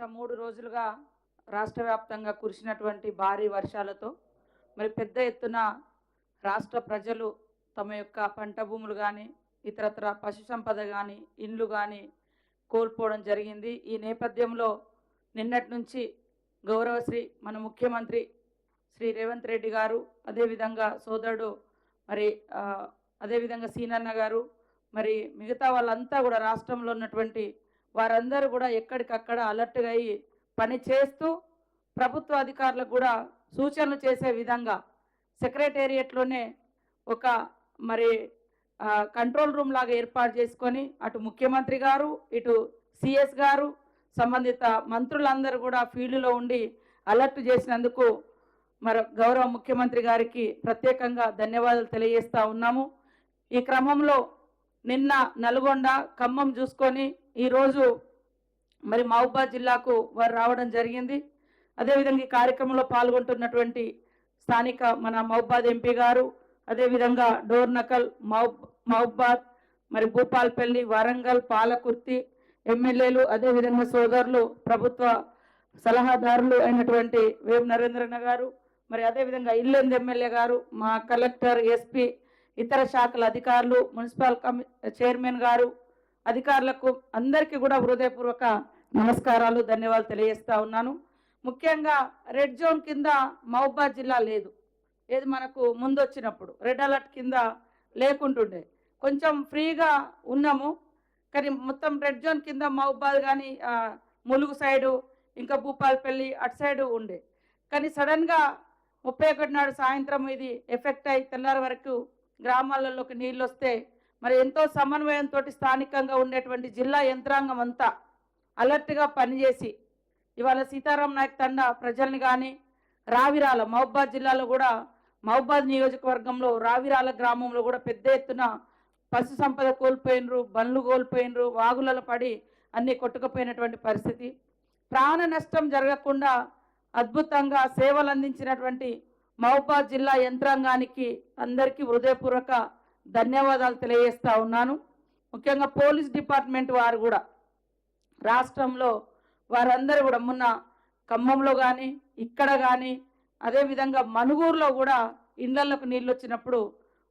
గత 3 రోజులుగా రాష్ట్ర వ్యాప్తంగా కురిసినటువంటి భారీ వర్షాలతో మరి పెద్ద ఎత్తున రాష్ట్ర ప్రజలు తమ యొక్క పంట భూములు కానీ ఇతరత్ర పశు సంపద కానీ ఇండ్లు కానీ కోల్పోవడం జరిగింది. ఈ నేపథ్యంలో నిన్నటి నుంచి గౌరవశ్రీ మన ముఖ్యమంత్రి శ్రీ రేవంత్ రెడ్డి గారు, అదేవిధంగా సోదరుడు మరి అదేవిధంగా సీనన్న గారు, మరి మిగతా వాళ్ళంతా కూడా రాష్ట్రంలో ఉన్నటువంటి వారందరూ కూడా ఎక్కడికక్కడ అలర్ట్గా అయ్యి పని చేస్తూ ప్రభుత్వ అధికారులకు కూడా సూచనలు చేసే విధంగా సెక్రటేరియట్లోనే ఒక మరి కంట్రోల్ రూమ్ లాగా ఏర్పాటు చేసుకొని అటు ముఖ్యమంత్రి గారు, ఇటు సిఎస్ గారు, సంబంధిత మంత్రులందరూ కూడా ఫీల్డ్లో ఉండి అలర్ట్ చేసినందుకు మరి గౌరవ ముఖ్యమంత్రి గారికి ప్రత్యేకంగా ధన్యవాదాలు తెలియజేస్తూ ఉన్నాము. ఈ క్రమంలో నిన్న నల్గొండ, ఖమ్మం చూసుకొని ఈరోజు మరి మహబూబాద్ జిల్లాకు వారు రావడం జరిగింది. అదేవిధంగా ఈ కార్యక్రమంలో పాల్గొంటున్నటువంటి స్థానిక మన మహబూబాద్ ఎంపీ గారు, అదేవిధంగా డోర్నకల్, మహబూబాద్, మరి భూపాల్పల్లి, వరంగల్, పాలకుర్తి ఎమ్మెల్యేలు, అదేవిధంగా సోదరులు, ప్రభుత్వ సలహాదారులు అయినటువంటి వేం నరేంద్రన్న గారు, మరి అదేవిధంగా ఇల్లెందు ఎమ్మెల్యే గారు, మా కలెక్టర్, ఎస్పీ, ఇతర శాఖల అధికారులు, మున్సిపల్ చైర్మన్ గారు, అధికారులకు అందరికీ కూడా హృదయపూర్వక నమస్కారాలు, ధన్యవాదాలు తెలియజేస్తా ఉన్నాను. ముఖ్యంగా రెడ్ జోన్ కింద మహబూబాద్ జిల్లా లేదు. ఏది మనకు ముందు వచ్చినప్పుడు రెడ్ అలర్ట్ కింద లేకుంటుండే కొంచెం ఫ్రీగా ఉన్నాము. కానీ మొత్తం రెడ్ జోన్ కింద మహబూబాద్ కానీ ములుగు సైడు ఇంకా భూపాల్పల్లి అటు సైడు ఉండే. కానీ సడన్గా 31 నాడు సాయంత్రం ఇది ఎఫెక్ట్ అయి తెల్లారి వరకు గ్రామాలలోకి నీళ్ళు వస్తే మరి ఎంతో సమన్వయంతో స్థానికంగా ఉండేటువంటి జిల్లా యంత్రాంగం అంతా అలర్ట్గా పనిచేసి ఇవాళ సీతారాం నాయక్ తండా ప్రజల్ని కానీ రావిరాల మహబూబాద్ జిల్లాలో కూడా మహబూబాద్ నియోజకవర్గంలో రావిరాల గ్రామంలో కూడా పెద్ద ఎత్తున పశు సంపద కోల్పోయినరు, బండ్లు కోల్పోయినరు, వాగులలో పడి అన్నీ కొట్టుకుపోయినటువంటి పరిస్థితి. ప్రాణ నష్టం జరగకుండా అద్భుతంగా సేవలు అందించినటువంటి మహబూబాద్ జిల్లా యంత్రాంగానికి అందరికీ హృదయపూర్వక ధన్యవాదాలు తెలియజేస్తా ఉన్నాను. ముఖ్యంగా పోలీస్ డిపార్ట్మెంట్ వారు కూడా రాష్ట్రంలో వారందరూ కూడా మొన్న ఖమ్మంలో కానీ ఇక్కడ కానీ అదేవిధంగా మనుగూరులో కూడా ఇళ్లలకు నీళ్ళు వచ్చినప్పుడు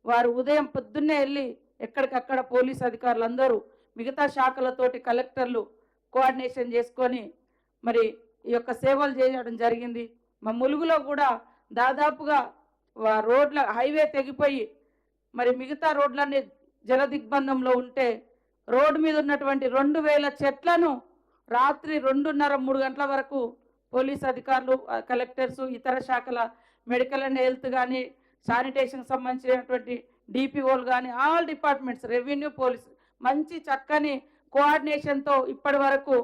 వారు ఉదయం పొద్దున్నే వెళ్ళి ఎక్కడికక్కడ పోలీస్ అధికారులు అందరూ మిగతా శాఖలతోటి కలెక్టర్లు కోఆర్డినేషన్ చేసుకొని మరి ఈ యొక్క సేవలు చేయడం జరిగింది. మా ములుగులో కూడా దాదాపుగా రోడ్ల హైవే తెగిపోయి మరి మిగతా రోడ్లన్నీ జల దిగ్బంధంలో ఉంటే రోడ్డు మీద ఉన్నటువంటి 2000 చెట్లను రాత్రి 2:30-3 గంటల వరకు పోలీస్ అధికారులు, కలెక్టర్స్, ఇతర శాఖల మెడికల్ అండ్ హెల్త్ కానీ శానిటేషన్కి సంబంధించినటువంటి డిపిఓలు కానీ ఆల్ డిపార్ట్మెంట్స్, రెవెన్యూ, పోలీస్ మంచి చక్కని కోఆర్డినేషన్తో ఇప్పటి వరకు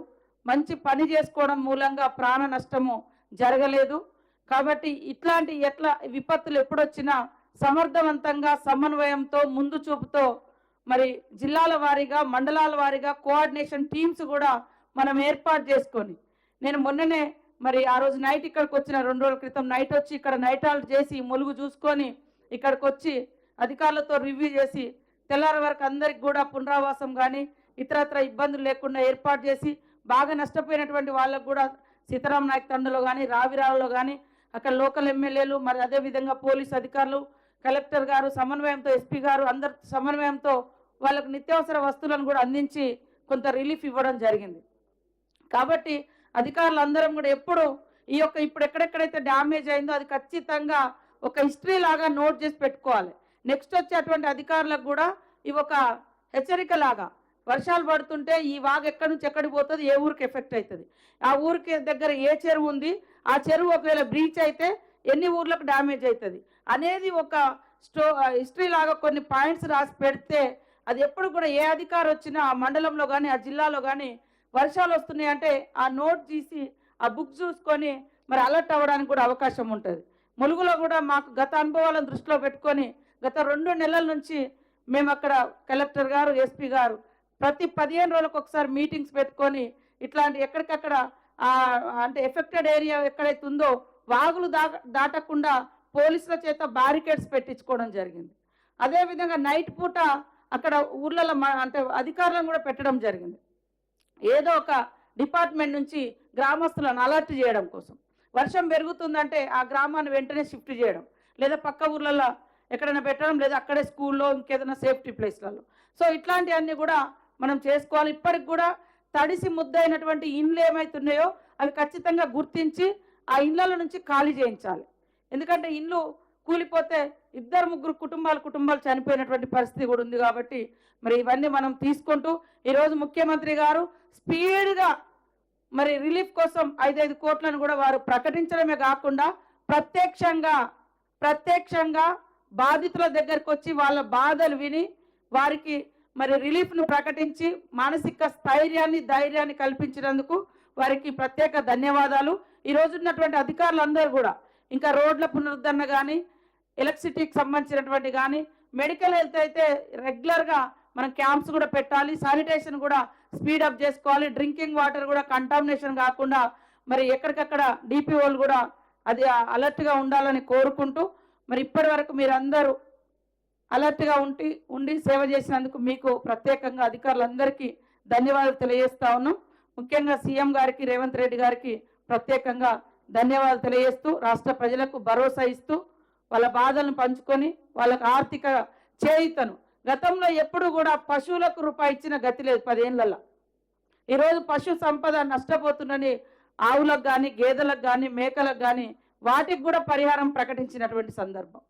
మంచి పని చేసుకోవడం మూలంగా ప్రాణ నష్టము జరగలేదు. కాబట్టి ఇట్లాంటి విపత్తులు ఎప్పుడొచ్చినా సమర్థవంతంగా సమన్వయంతో ముందు చూపుతో మరి జిల్లాల వారీగా, మండలాల వారీగా కోఆర్డినేషన్ టీమ్స్ కూడా మనం ఏర్పాటు చేసుకొని నేను మొన్ననే మరి ఆ రోజు నైట్ ఇక్కడికి వచ్చిన 2 రోజుల క్రితం నైట్ వచ్చి ఇక్కడ నైట్ హాల్ట్ చేసి ములుగు చూసుకొని ఇక్కడికి వచ్చి అధికారులతో రివ్యూ చేసి తెల్లారి వరకు అందరికి కూడా పునరావాసం కానీ ఇతరత్ర ఇబ్బందులు లేకుండా ఏర్పాటు చేసి బాగా నష్టపోయినటువంటి వాళ్ళకు కూడా సీతారాం నాయక్ తండలో కానీ రావిరాలలో కానీ అక్కడ లోకల్ ఎమ్మెల్యేలు, మరి అదేవిధంగా పోలీస్ అధికారులు, కలెక్టర్ గారు సమన్వయంతో, ఎస్పీ గారు అందరి సమన్వయంతో వాళ్ళకు నిత్యావసర వస్తువులను కూడా అందించి కొంత రిలీఫ్ ఇవ్వడం జరిగింది. కాబట్టి అధికారులు అందరం కూడా ఎప్పుడు ఇప్పుడు ఎక్కడెక్కడైతే డ్యామేజ్ అయిందో అది ఖచ్చితంగా ఒక హిస్టరీ లాగా నోట్ చేసి పెట్టుకోవాలి. నెక్స్ట్ వచ్చేటువంటి అధికారులకు కూడా ఇవి ఒక హెచ్చరిక లాగా, వర్షాలు పడుతుంటే ఈ వాగు ఎక్కడి నుంచి ఎక్కడికి పోతుంది, ఏ ఊరికి ఎఫెక్ట్ అవుతుంది, ఆ ఊరికి దగ్గర ఏ చెరువు ఉంది, ఆ చెరువు ఒకవేళ బ్రీచ్ అయితే ఎన్ని ఊర్లకు డ్యామేజ్ అవుతుంది అనేది ఒక హిస్టరీ లాగా కొన్ని పాయింట్స్ రాసి పెడితే అది ఎప్పుడు కూడా ఏ అధికారి వచ్చినా ఆ మండలంలో కానీ ఆ జిల్లాలో కానీ వర్షాలు వస్తున్నాయి అంటే ఆ నోట్ తీసి ఆ బుక్ చూసుకొని మరి అలర్ట్ అవ్వడానికి కూడా అవకాశం ఉంటుంది. ములుగులో కూడా మాకు గత అనుభవాలను దృష్టిలో పెట్టుకొని గత 2 నెలల నుంచి మేము అక్కడ కలెక్టర్ గారు, ఎస్పీ గారు ప్రతి 15 రోజులకు ఒకసారి మీటింగ్స్ పెట్టుకొని ఇట్లాంటి ఎక్కడికక్కడ అంటే ఎఫెక్టెడ్ ఏరియా ఎక్కడైతే ఉందో వాగులు దాటకుండా పోలీసుల చేత బ్యారికేడ్స్ పెట్టించుకోవడం జరిగింది. అదేవిధంగా నైట్ పూట అక్కడ ఊర్లలో అంటే అధికారులను కూడా పెట్టడం జరిగింది. ఏదో ఒక డిపార్ట్మెంట్ నుంచి గ్రామస్తులను అలర్ట్ చేయడం కోసం. వర్షం పెరుగుతుందంటే ఆ గ్రామాన్ని వెంటనే షిఫ్ట్ చేయడం, లేదా పక్క ఊర్లలో ఎక్కడైనా పెట్టడం, లేదా అక్కడే స్కూల్లో ఇంకేదైనా సేఫ్టీ ప్లేస్లలో. సో ఇట్లాంటివన్నీ కూడా మనం చేసుకోవాలి. ఇప్పటికి కూడా తడిసి ముద్దైనటువంటి ఇండ్లు ఏమైతున్నాయో అవి ఖచ్చితంగా గుర్తించి ఆ ఇళ్ళ నుంచి ఖాళీ చేయించాలి. ఎందుకంటే ఇల్లు కూలిపోతే 2-3 కుటుంబాలు చనిపోయినటువంటి పరిస్థితి కూడా ఉంది. కాబట్టి మరి ఇవన్నీ మనం తీసుకుంటూ ఈరోజు ముఖ్యమంత్రి గారు స్పీడ్గా మరి రిలీఫ్ కోసం 5 కోట్లను కూడా వారు ప్రకటించడమే కాకుండా ప్రత్యక్షంగా బాధితుల దగ్గరకు వచ్చి వాళ్ళ బాధలు విని వారికి మరి రిలీఫ్ను ప్రకటించి మానసిక ధైర్యాన్ని కల్పించినందుకు వారికి ప్రత్యేక ధన్యవాదాలు. ఈరోజు ఉన్నటువంటి అధికారులందరూ కూడా ఇంకా రోడ్ల పునరుద్ధరణ కానీ, ఎలక్ట్రిసిటీకి సంబంధించినటువంటి కానీ, మెడికల్ హెల్త్ అయితే రెగ్యులర్గా మనం క్యాంప్స్ కూడా పెట్టాలి, శానిటేషన్ కూడా స్పీడప్ చేసుకోవాలి, డ్రింకింగ్ వాటర్ కూడా కంటామినేషన్ కాకుండా మరి ఎక్కడికక్కడ డిపిఓలు కూడా అది అలర్ట్గా ఉండాలని కోరుకుంటూ మరి ఇప్పటి వరకు మీరందరూ అలర్ట్గా ఉండి సేవ చేసినందుకు మీకు ప్రత్యేకంగా అధికారులందరికీ ధన్యవాదాలు తెలియజేస్తా ఉన్నాం. ముఖ్యంగా సీఎం గారికి, రేవంత్ రెడ్డి గారికి ప్రత్యేకంగా ధన్యవాదాలు తెలియజేస్తూ రాష్ట్ర ప్రజలకు భరోసా ఇస్తూ వాళ్ళ బాధలను పంచుకొని వాళ్ళకు ఆర్థిక చేయూతను గతంలో ఎప్పుడు కూడా పశువులకు రూపాయి ఇచ్చిన గతి లేదు 10 ఏళ్లలో. ఈరోజు పశు సంపద నష్టపోతుందని ఆవులకు కానీ, గేదెలకు కానీ, మేకలకు కానీ వాటికి కూడా పరిహారం ప్రకటించినటువంటి సందర్భం.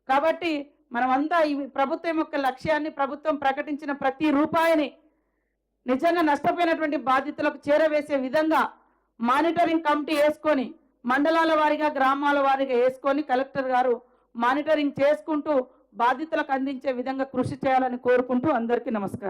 కాబట్టి మనమంతా ఈ ప్రభుత్వం యొక్క లక్ష్యాన్ని, ప్రభుత్వం ప్రకటించిన ప్రతి రూపాయిని నిజంగా నష్టపోయినటువంటి బాధితులకు చేరవేసే విధంగా మానిటరింగ్ కమిటీ వేసుకొని మండలాల వారీగా, గ్రామాల వారీగా వేసుకొని కలెక్టర్ గారు మానిటరింగ్ చేసుకుంటూ బాధితులకు అందించే విధంగా కృషి చేయాలని కోరుకుంటూ అందరికీ నమస్కారం.